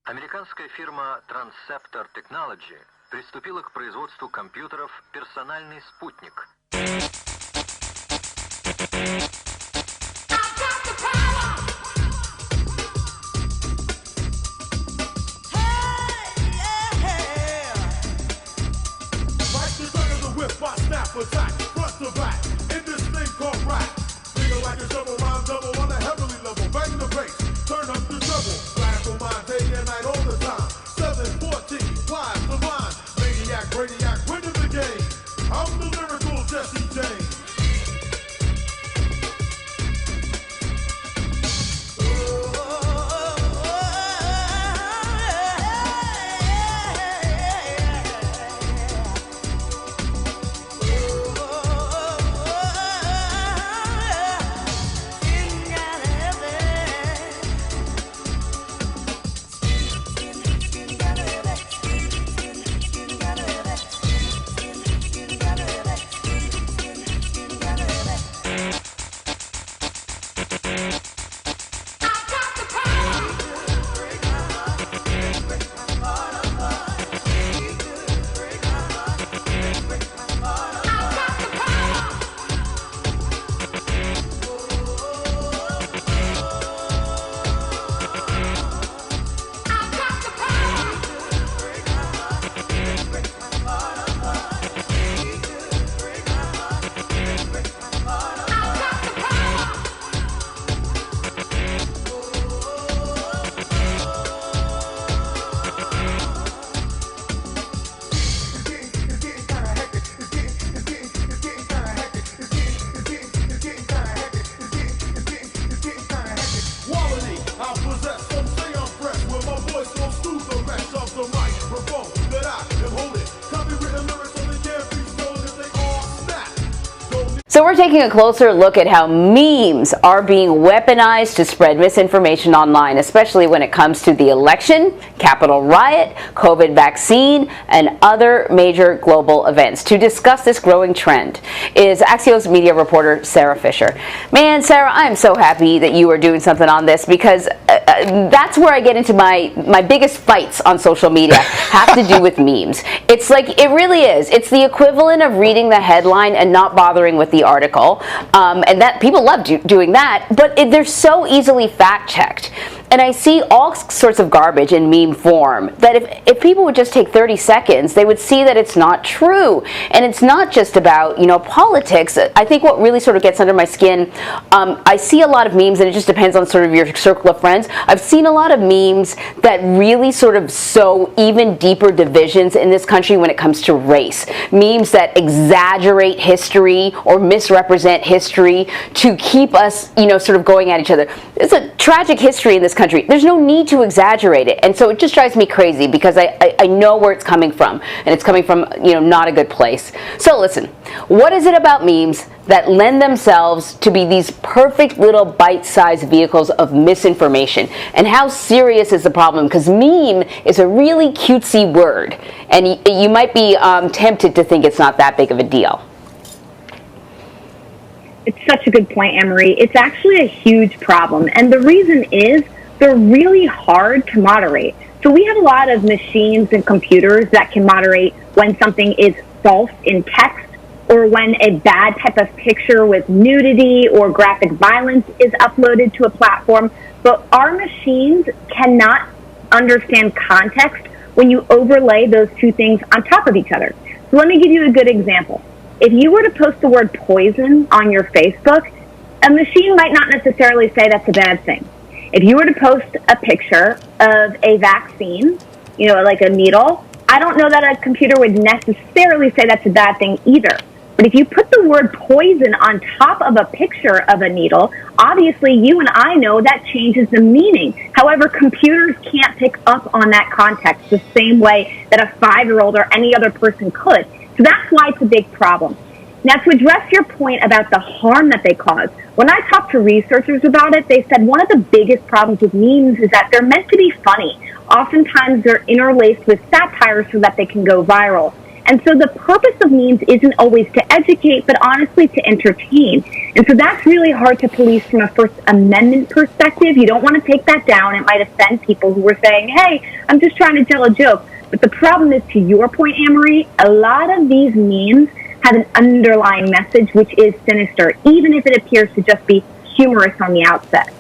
Американская фирма Transceptor Technology приступила к производству компьютеров «Персональный спутник». So we're taking a closer look at how memes are being weaponized to spread misinformation online, especially when it comes to the election, Capitol riot, COVID vaccine, and other major global events. To discuss this growing trend is Axios media reporter Sarah Fisher. Man, Sarah, I'm so happy that you are doing something on this, because that's where I get into my biggest fights on social media have to do with memes. It's like, it really is. It's the equivalent of reading the headline and not bothering with the article, and that people love doing that, but they're so easily fact-checked. And I see all sorts of garbage in meme form that if people would just take 30 seconds, they would see that it's not true. And it's not just about, politics. I think what really sort of gets under my skin, I see a lot of memes, and it just depends on sort of your circle of friends. I've seen a lot of memes that really sort of sow even deeper divisions in this country when it comes to race. Memes that exaggerate history or misrepresent history to keep us, sort of going at each other. It's a tragic history in this country. There's no need to exaggerate it, and so it just drives me crazy, because I know where it's coming from, and it's coming from not a good place. So listen, what is it about memes that lend themselves to be these perfect little bite-sized vehicles of misinformation, and how serious is the problem? Because meme is a really cutesy word, and you might be tempted to think it's not that big of a deal. It's such a good point, Anne-Marie. It's actually a huge problem, and the reason is they're really hard to moderate. So we have a lot of machines and computers that can moderate when something is false in text, or when a bad type of picture with nudity or graphic violence is uploaded to a platform. But our machines cannot understand context when you overlay those two things on top of each other. So let me give you a good example. If you were to post the word poison on your Facebook, a machine might not necessarily say that's a bad thing. If you were to post a picture of a vaccine, like a needle, I don't know that a computer would necessarily say that's a bad thing either. But if you put the word poison on top of a picture of a needle, obviously you and I know that changes the meaning. However, computers can't pick up on that context the same way that a 5-year-old or any other person could. So that's why it's a big problem. Now, to address your point about the harm that they cause, when I talked to researchers about it, they said one of the biggest problems with memes is that they're meant to be funny. Oftentimes, they're interlaced with satire so that they can go viral. And so the purpose of memes isn't always to educate, but honestly to entertain. And so that's really hard to police from a First Amendment perspective. You don't want to take that down. It might offend people who are saying, hey, I'm just trying to tell a joke. But the problem is, to your point, Anne-Marie, a lot of these memes have an underlying message which is sinister, even if it appears to just be humorous on the outset.